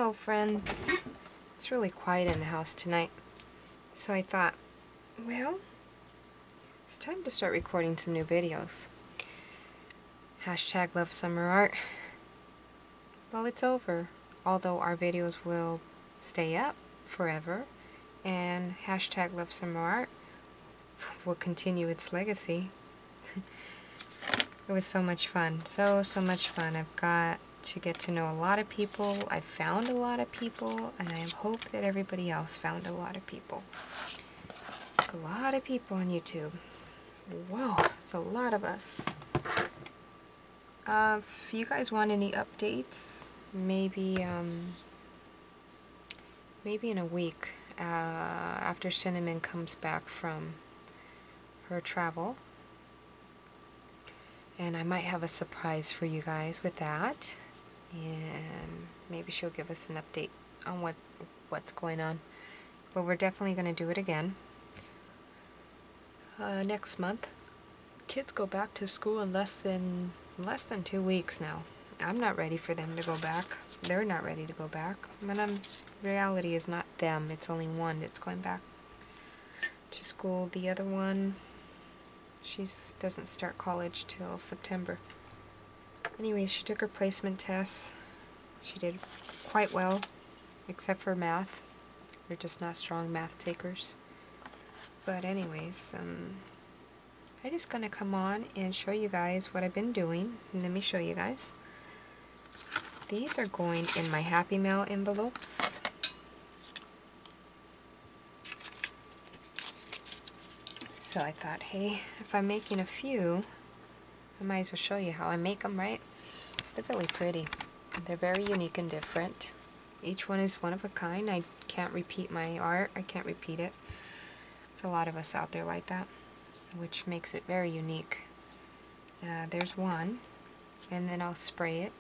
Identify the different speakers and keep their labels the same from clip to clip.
Speaker 1: Hello friends. It's really quiet in the house tonight, so I thought, well, it's time to start recording some new videos. Hashtag Love Summer Art. Well, it's over, although our videos will stay up forever, and hashtag Love Summer Art will continue its legacy. It was so much fun, so much fun. I've got to get to know a lot of people. I've found a lot of people, and I hope that everybody else found a lot of people. There's a lot of people on YouTube. Whoa, it's a lot of us. If you guys want any updates, maybe in a week, after Cinnamon comes back from her travel. And I might have a surprise for you guys with that. And maybe she'll give us an update on what's going on. But we're definitely going to do it again. Next month. Kids go back to school in less than 2 weeks now. I'm not ready for them to go back. They're not ready to go back. But reality is not them. It's only one that's going back to school. The other one, she doesn't start college till September. Anyways, she took her placement tests. She did quite well, except for math. They're just not strong math takers. But anyways, I'm just gonna come on and show you guys what I've been doing. And let me show you guys. These are going in my Happy Mail envelopes. So I thought, hey, if I'm making a few, I might as well show you how I make them, right? They're really pretty. They're very unique and different. Each one is one of a kind. I can't repeat my art. I can't repeat it. There's a lot of us out there like that, which makes it very unique. There's one, and then I'll spray it.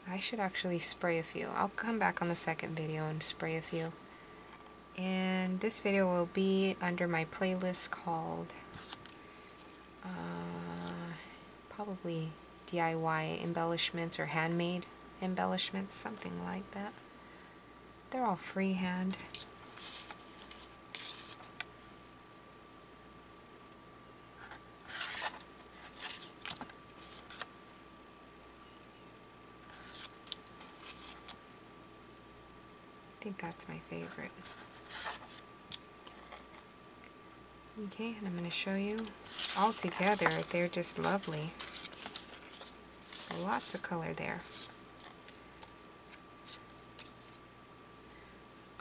Speaker 1: I should actually spray a few. I'll come back on the second video and spray a few. And this video will be under my playlist called probably DIY embellishments or handmade embellishments, something like that. They're all freehand. I think that's my favorite. Okay, and I'm going to show you all together. They're just lovely. Lots of color there.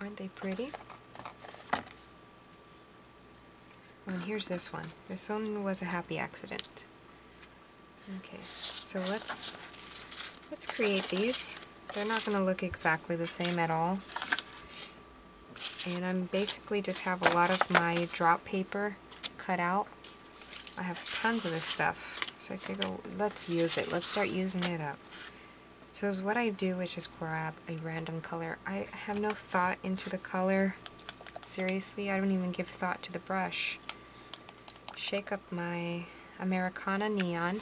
Speaker 1: Aren't they pretty? Oh, and here's this one. This one was a happy accident. Okay, so let's create these. They're not going to look exactly the same at all. And I'm basically just have a lot of my drop paper cut out. I have tons of this stuff, so I figure let's use it. Let's start using it up. So what I do is just grab a random color. I have no thought into the color. Seriously, I don't even give thought to the brush. Shake up my Americana Neon,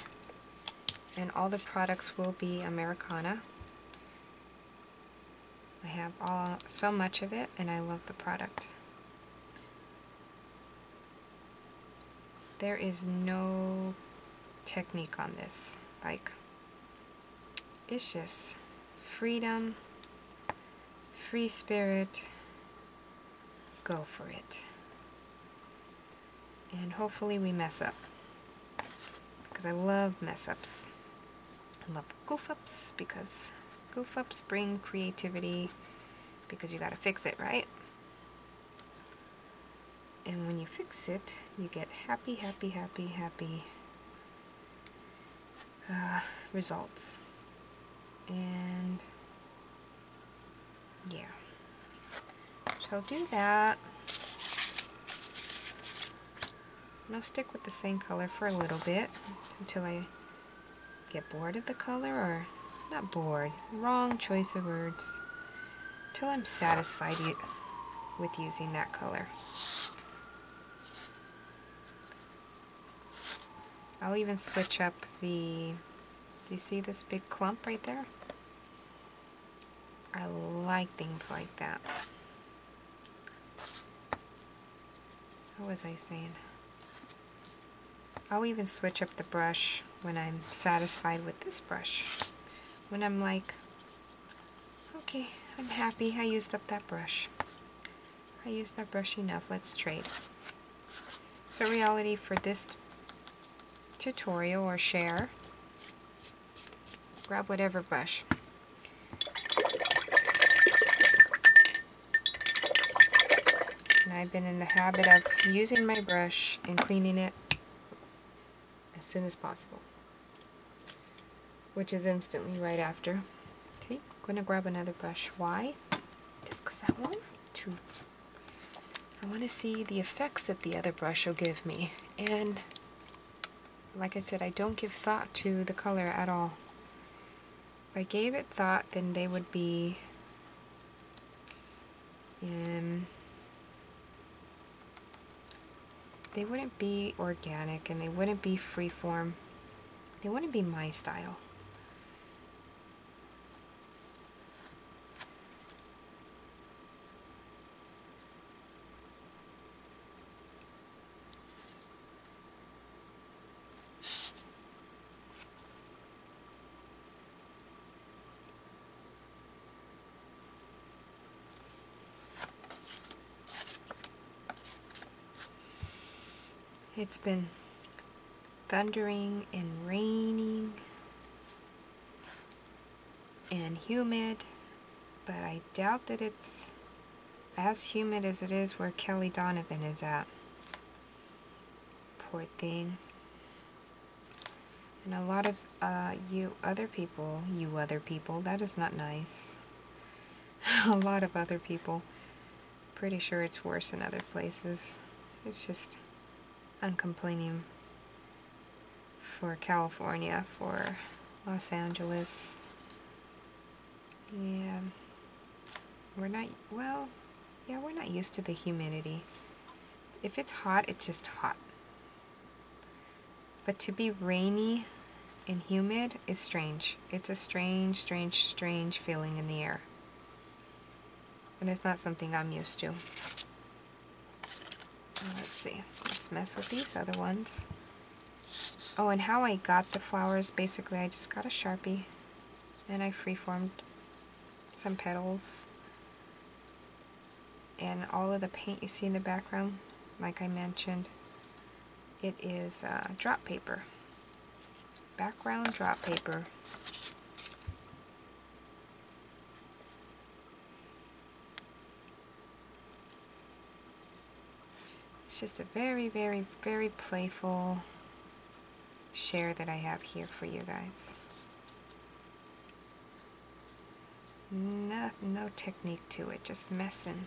Speaker 1: and all the products will be Americana. I have so much of it, and I love the product. There is no technique on this. Like, it's just freedom, free spirit, go for it. And hopefully we mess up, because I love mess ups. I love goof ups, because goof ups bring creativity, because you gotta fix it, right? And when you fix it, you get happy results. And yeah, so I'll do that. And I'll stick with the same color for a little bit until I get bored of the color, or not bored, wrong choice of words, till I'm satisfied with using that color. I'll even switch up the You see this big clump right there? I like things like that. What was I saying? I'll even switch up the brush when I'm satisfied with this brush. When I'm like, okay, I'm happy, I used up that brush. I used that brush enough, let's trade. So reality for this tutorial or share, grab whatever brush. And I've been in the habit of using my brush and cleaning it as soon as possible, which is instantly right after. See, I'm going to grab another brush. Why? Just because I want to see the effects that the other brush will give me. And like I said, I don't give thought to the color at all. If I gave it thought, then they would be they wouldn't be organic, and they wouldn't be freeform. They wouldn't be my style. It's been thundering and raining and humid, but I doubt that it's as humid as it is where Kelly Donovan is at. Poor thing. And a lot of you other people, that is not nice. A lot of other people. Pretty sure it's worse in other places. It's just, I'm complaining for California, for Los Angeles. Yeah, we're not used to the humidity. If it's hot, it's just hot. But to be rainy and humid is strange. It's a strange, strange, strange feeling in the air. And it's not something I'm used to. Let's see. Let's mess with these other ones. Oh, and how I got the flowers, basically I just got a Sharpie and I freeformed some petals. And all of the paint you see in the background, like I mentioned, it is drop paper. Background drop paper. It's just a very, very, very playful share that I have here for you guys. No technique to it, just messing.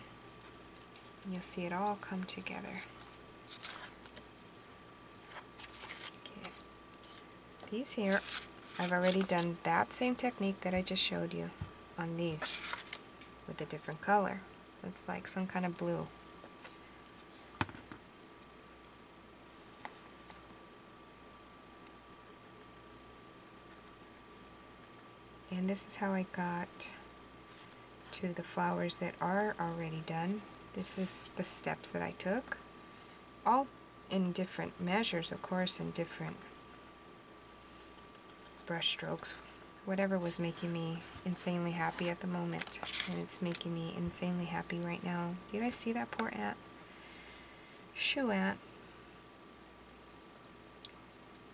Speaker 1: You'll see it all come together. Okay. These here, I've already done that same technique that I just showed you on these with a different color. It's like some kind of blue. And this is how I got to the flowers that are already done. This is the steps that I took, all in different measures, of course, and different brush strokes, whatever was making me insanely happy at the moment. And it's making me insanely happy right now. Do you guys see that poor ant? Shoo ant.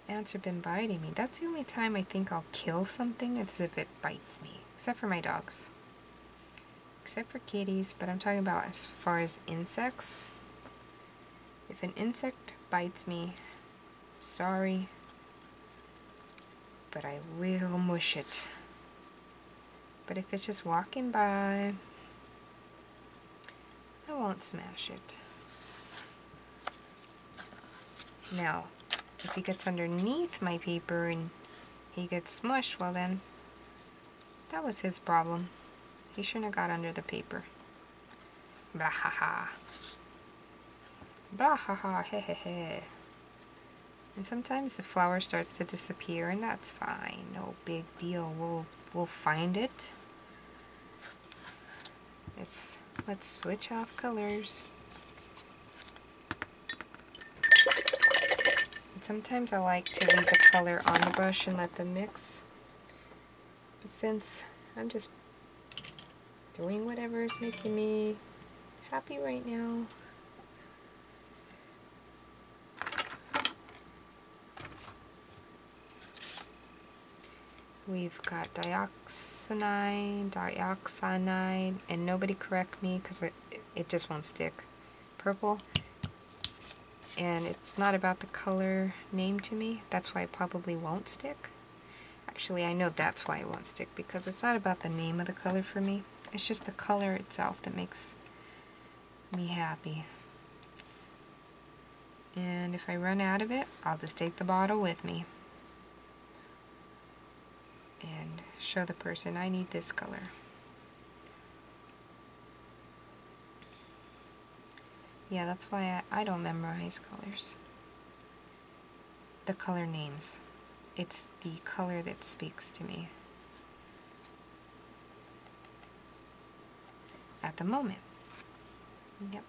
Speaker 1: Ants have been biting me. That's the only time I think I'll kill something, is if it bites me. Except for my dogs. Except for kitties, but I'm talking about as far as insects. If an insect bites me, sorry, but I will mush it. But if it's just walking by, I won't smash it. Now, if he gets underneath my paper and he gets smushed, well then, that was his problem. He shouldn't have got under the paper. Blah ha ha. Blah ha ha, he he he. And sometimes the flower starts to disappear, and that's fine. No big deal. We'll find it. Let's switch off colors. And sometimes I like to leave the color on the brush and let them mix. But since I'm just doing whatever is making me happy right now, we've got dioxanide, and nobody correct me because it just won't stick. Purple, and it's not about the color name to me. That's why it probably won't stick. Actually, I know that's why it won't stick, because it's not about the name of the color for me. It's just the color itself that makes me happy. And if I run out of it, I'll just take the bottle with me and show the person I need this color. Yeah, that's why I don't memorize colors. The color names. It's the color that speaks to me at the moment. Yep.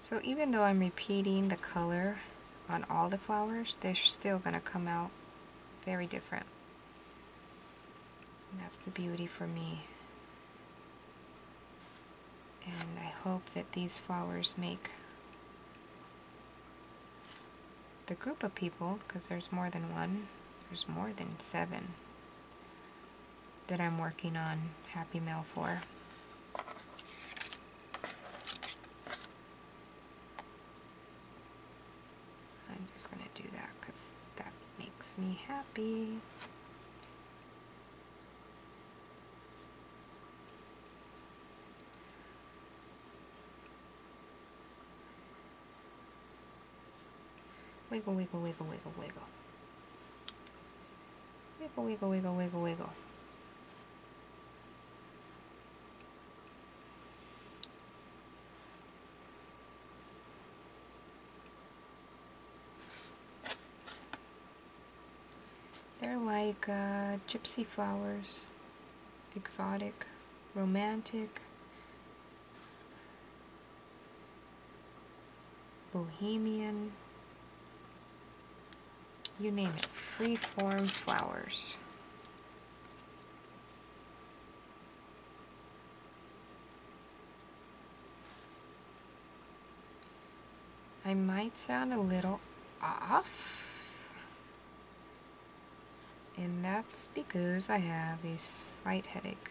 Speaker 1: So even though I'm repeating the color on all the flowers, they're still going to come out very different. And that's the beauty for me. And I hope that these flowers make the group of people, because there's more than one, there's more than 7 that I'm working on Happy Mail for. I'm just going to do that because that makes me happy. Wiggle, wiggle, wiggle, wiggle, wiggle. Wiggle, wiggle, wiggle, wiggle, wiggle. They're like gypsy flowers. Exotic, romantic, bohemian. You name it, free-form flowers. I might sound a little off, and that's because I have a slight headache.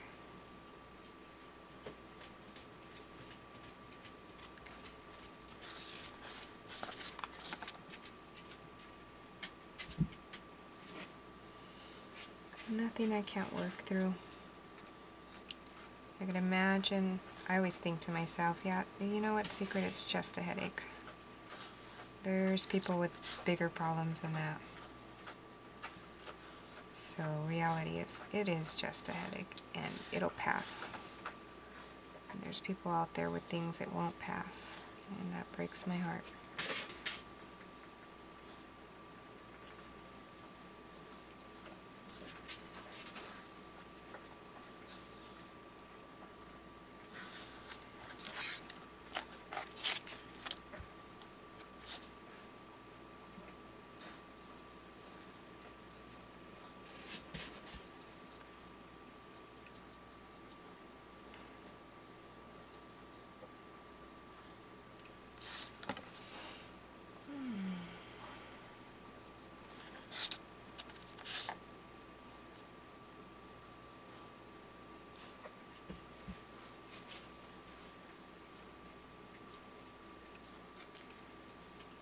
Speaker 1: Nothing I can't work through. I could imagine, I always think to myself, yeah, you know what, secret, it's just a headache. There's people with bigger problems than that. So reality is, it is just a headache, and it'll pass. And there's people out there with things that won't pass, and that breaks my heart.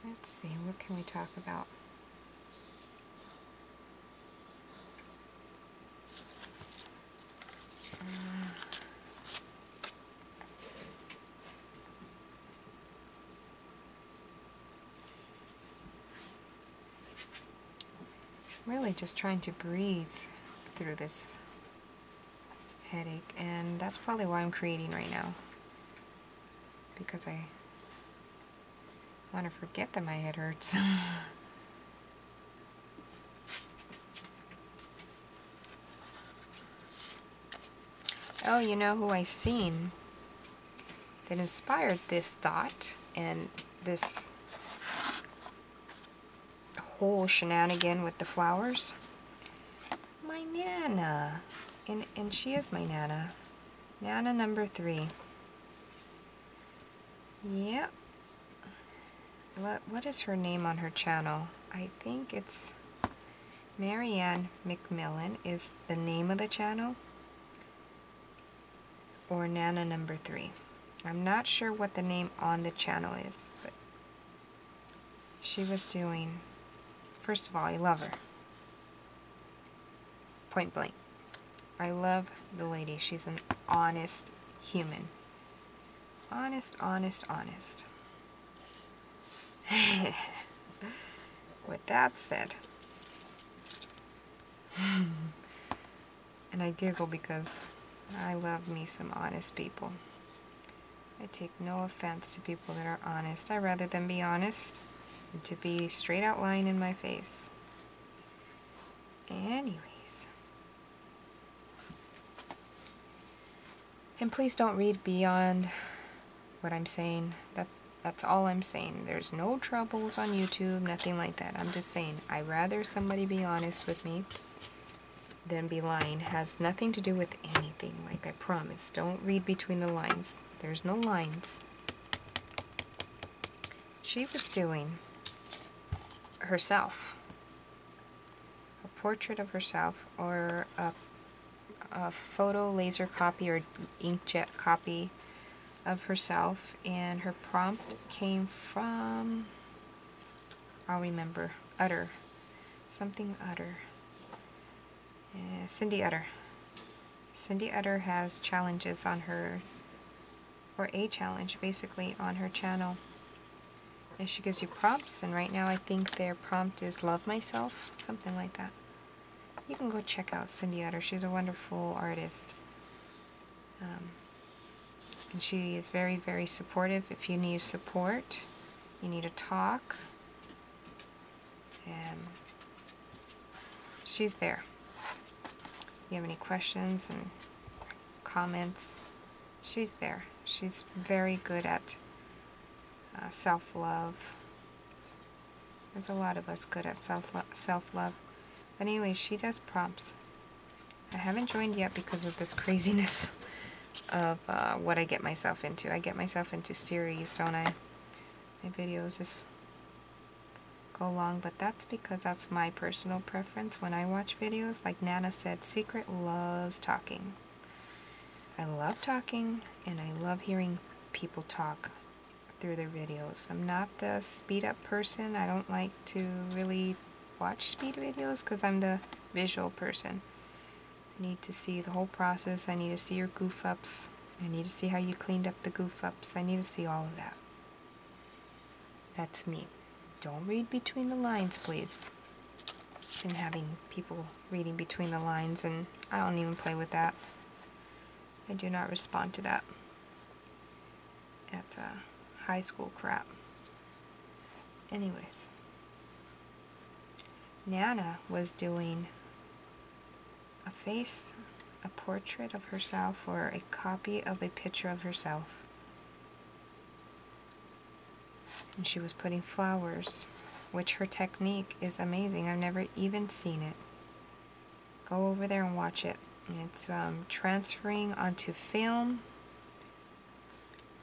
Speaker 1: Let's see, what can we talk about? I'm really just trying to breathe through this headache, and that's probably why I'm creating right now. Because I want to forget that my head hurts. Oh, you know who I seen that inspired this thought and this whole shenanigan with the flowers? My Nana. And she is my Nana. Nana number 3. Yep. What is her name on her channel? I think it's Marianne McMillan is the name of the channel. Or Nana number 3. I'm not sure what the name on the channel is, but she was doing... First of all, I love her. Point blank. I love the lady. She's an honest human. Honest, honest, honest. With that said, and I giggle because I love me some honest people. I take no offense to people that are honest. I'd rather them be honest than to be straight out lying in my face. Anyways. And please don't read beyond what I'm saying. That's all I'm saying. There's no troubles on YouTube, nothing like that. I'm just saying, I'd rather somebody be honest with me than be lying. Has nothing to do with anything, like I promise. Don't read between the lines. There's no lines. She was doing herself. A portrait of herself, or a photo laser copy or inkjet copy of herself, and her prompt came from, I'll remember, Utter. Something Utter. Cindy Utter. Cindy Utter has challenges on her, or a challenge basically on her channel. And she gives you prompts, and right now I think their prompt is Love Myself, something like that. You can go check out Cindy Utter. She's a wonderful artist. And she is very, very supportive. If you need support, you need to talk, and she's there. If you have any questions and comments, she's there. She's very good at self-love. There's a lot of us good at self-love. But anyway, she does prompts. I haven't joined yet because of this craziness of what I get myself into. I get myself into series, don't I? My videos just go long, but that's because that's my personal preference when I watch videos. Like Nana said, Secret loves talking. I love talking, and I love hearing people talk through their videos. I'm not the speed up person. I don't like to really watch speed videos because I'm the visual person. I need to see the whole process. I need to see your goof ups. I need to see how you cleaned up the goof ups. I need to see all of that. That's me. Don't read between the lines, please. And having people reading between the lines, and I don't even play with that. I do not respond to that. That's high school crap. Anyways. Nana was doing a portrait of herself, or a copy of a picture of herself. And she was putting flowers, which her technique is amazing. I've never even seen it. Go over there and watch it. It's transferring onto film.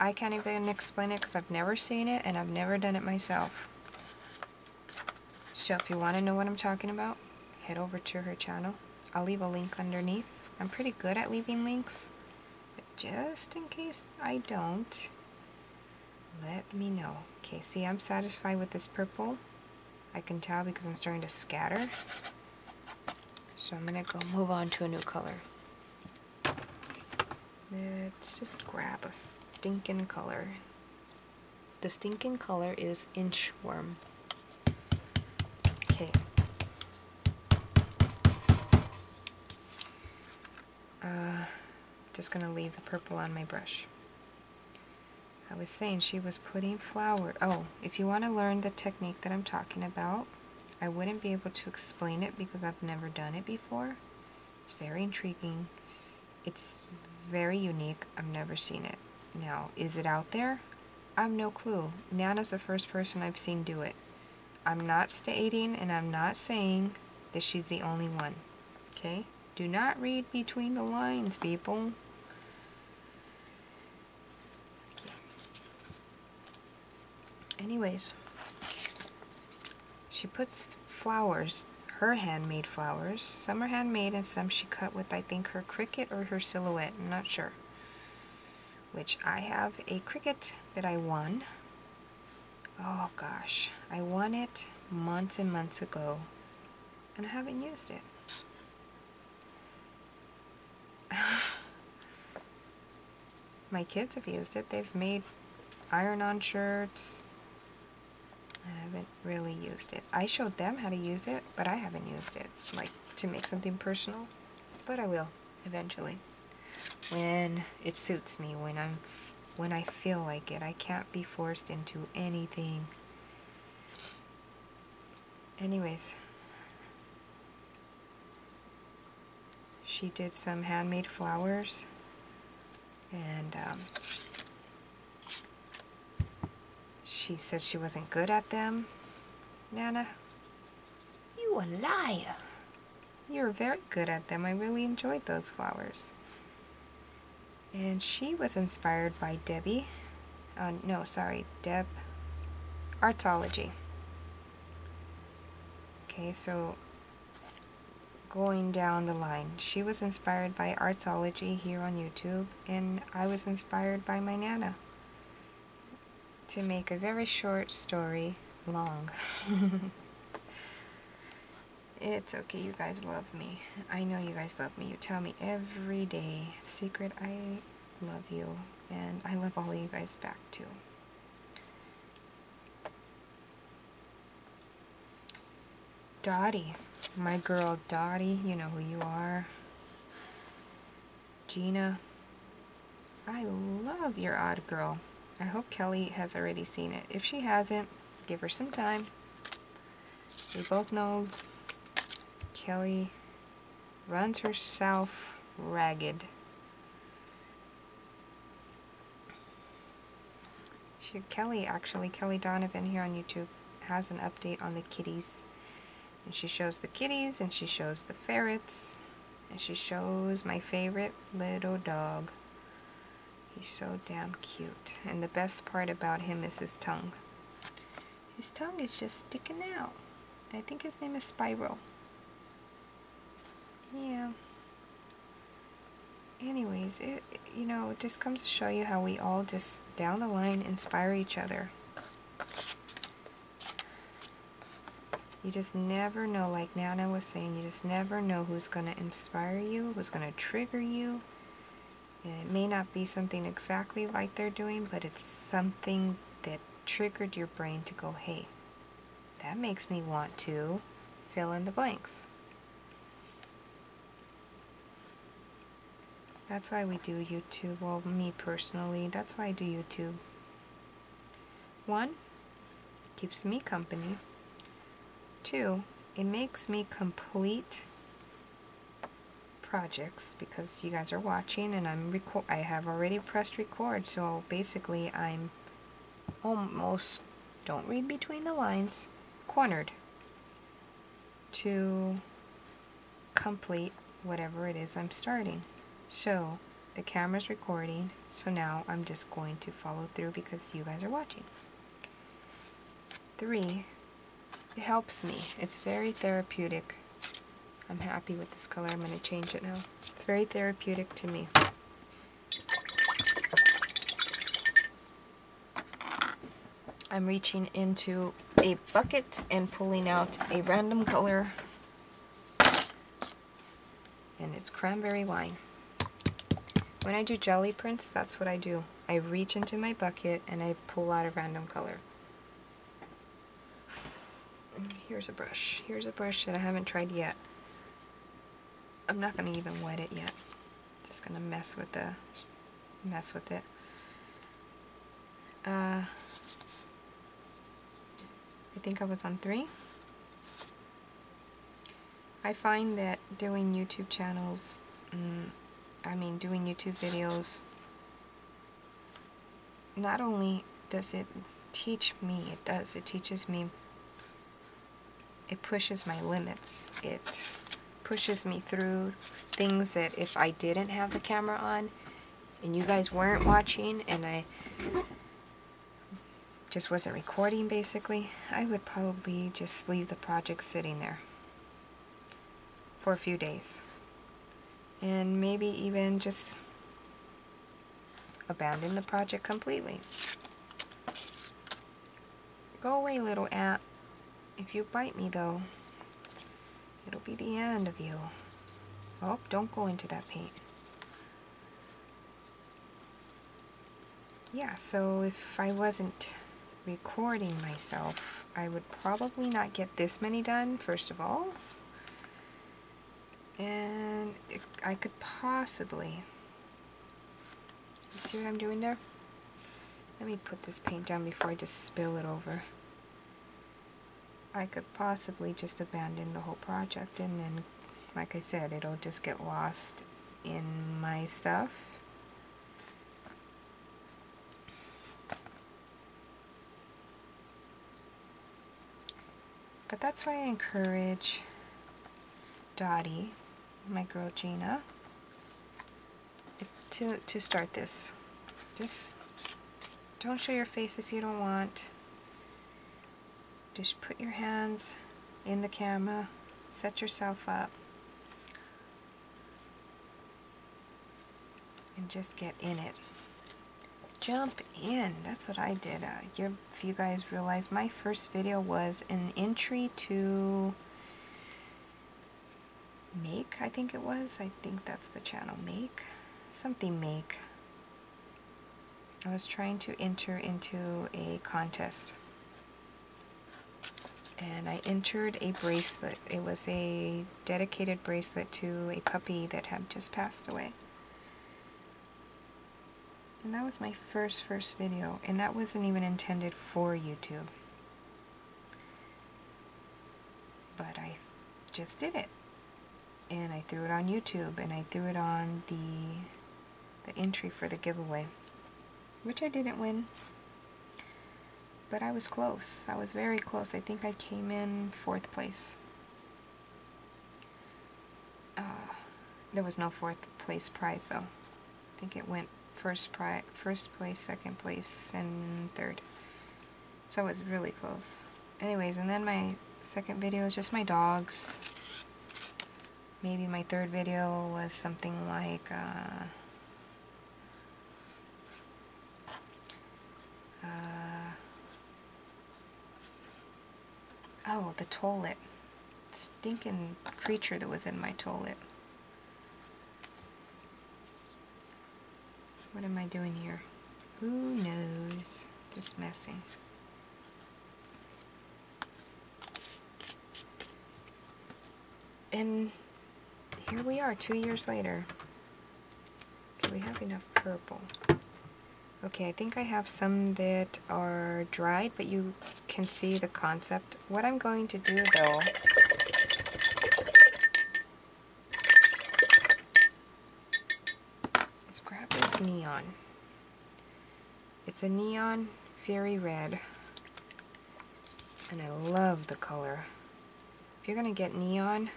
Speaker 1: I can't even explain it because I've never seen it and I've never done it myself. So if you want to know what I'm talking about, head over to her channel. I'll leave a link underneath. I'm pretty good at leaving links, but just in case I don't, let me know. Okay, see, I'm satisfied with this purple. I can tell because I'm starting to scatter. So I'm going to go move on to a new color. Let's just grab a stinking color. The stinking color is Inchworm. Okay. Just going to leave the purple on my brush. I was saying she was putting flower. Oh, if you want to learn the technique that I'm talking about, I wouldn't be able to explain it because I've never done it before. It's very intriguing. It's very unique. I've never seen it. Now, is it out there? I have no clue. Nana's the first person I've seen do it. I'm not stating and I'm not saying that she's the only one. Okay? Do not read between the lines, people. Anyways, she puts flowers, her handmade flowers. Some are handmade and some she cut with, I think, her Cricut or her Silhouette. I'm not sure. Which I have a Cricut that I won. Oh gosh, I won it months and months ago and I haven't used it. My kids have used it. They've made iron-on shirts. I haven't really used it. I showed them how to use it, but I haven't used it, like to make something personal. But I will eventually, when it suits me, when I feel like it. I can't be forced into anything. Anyways, she did some handmade flowers, and she said she wasn't good at them. Nana, you a liar. You're very good at them. I really enjoyed those flowers. And she was inspired by Debbie. No, sorry, Deb. Artology. Okay, so going down the line, she was inspired by Artology here on YouTube, and I was inspired by my Nana. To make a very short story long. It's okay, you guys love me. I know you guys love me. You tell me every day, Secret, I love you. And I love all of you guys back too. Dottie, my girl Dottie, you know who you are. Gina, I love your Odd Girl. I hope Kelly has already seen it. If she hasn't, give her some time. We both know Kelly runs herself ragged. Kelly Donovan here on YouTube has an update on the kitties. And she shows the kitties, and she shows the ferrets, and she shows my favorite little dog. He's so damn cute. And the best part about him is his tongue. His tongue is just sticking out. I think his name is Spyro. Yeah. Anyways, it just comes to show you how we all just down the line inspire each other. You just never know, like Nana was saying, you just never know who's going to inspire you, who's going to trigger you. And it may not be something exactly like they're doing, but it's something that triggered your brain to go, hey, that makes me want to fill in the blanks. That's why we do YouTube. Well, me personally, that's why I do YouTube. 1, keeps me company. 2, it makes me complete projects because you guys are watching and I have already pressed record, so basically I'm almost, don't read between the lines, cornered to complete whatever it is I'm starting. So the camera's recording, so now I'm just going to follow through because you guys are watching. 3, it helps me. It's very therapeutic. I'm happy with this color. I'm going to change it now. It's very therapeutic to me. I'm reaching into a bucket and pulling out a random color, and it's cranberry wine. When I do jelly prints, that's what I do. I reach into my bucket and I pull out a random color. Here's a brush. Here's a brush that I haven't tried yet. I'm not going to even wet it yet. Just going to mess with it. I think I was on 3. I find that doing YouTube channels, doing YouTube videos, not only does it teach me, it teaches me, it pushes my limits. It pushes me through things that if I didn't have the camera on and you guys weren't watching and I just wasn't recording basically, I would probably just leave the project sitting there for a few days. And maybe even just abandon the project completely. Go away, little ant. If you bite me though, it'll be the end of you. Oh, don't go into that paint. Yeah, so if I wasn't recording myself, I would probably not get this many done, first of all. And I could possibly, you see what I'm doing there? Let me put this paint down before I just spill it over. I could possibly just abandon the whole project, and then, like I said, it'll just get lost in my stuff. But that's why I encourage Dottie, my girl Gina, to start this. Just don't show your face if you don't want. Just put your hands in the camera, set yourself up, and just get in it. Jump in. That's what I did. If you guys realize, my first video was an entry to Make, I think it was. I think that's the channel, Make. Something Make. I was trying to enter into a contest. And I entered a bracelet. It was a dedicated bracelet to a puppy that had just passed away. And that was my first video. And that wasn't even intended for YouTube. But I just did it. And I threw it on YouTube, and I threw it on the entry for the giveaway, which I didn't win, but I was close. I was very close. I think I came in 4th place. There was no 4th place prize though. I think it went first place, 2nd place, and 3rd. So I was really close. Anyways, and then my second video is just my dogs. Maybe my 3rd video was something like oh, the toilet. Stinking creature that was in my toilet. What am I doing here? Who knows? Just messing. And here we are, 2 years later. Okay, we have enough purple. Okay, I think I have some that are dried, but you can see the concept. What I'm going to do though, is grab this neon. It's a neon fairy red, and I love the color. If you're gonna get neon,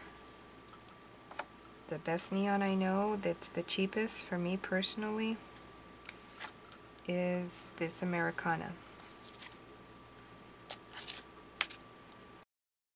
Speaker 1: the best neon I know that's the cheapest for me personally is this Americana.